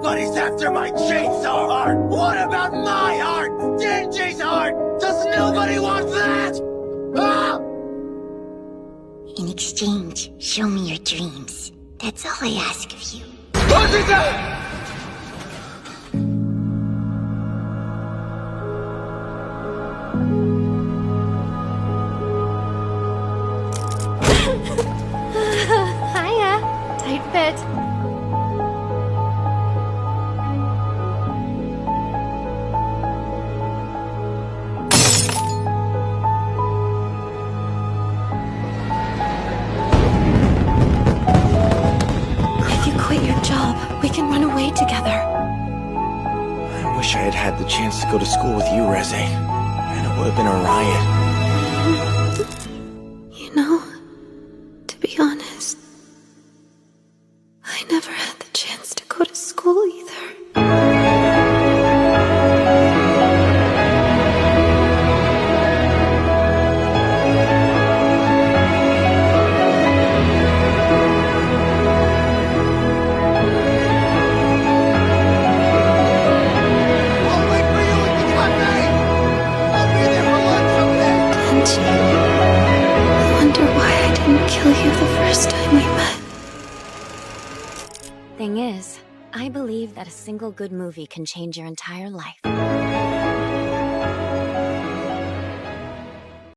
But he's after my chainsaw heart! What about my heart? Denji's heart! Does nobody want that? Ah! In exchange, show me your dreams. That's all I ask of you. What is that? Hiya. Tight fit. If you quit your job, we can run away together. I wish I had had the chance to go to school with you, Reze. And it would have been a riot. You know, to be honest, I never had the chance to go to school either. I'll wait for you at the cafe! I'll be there for lunch someday! Denji, I wonder why I didn't kill you the first time we met. Thing is, I believe that a single good movie can change your entire life.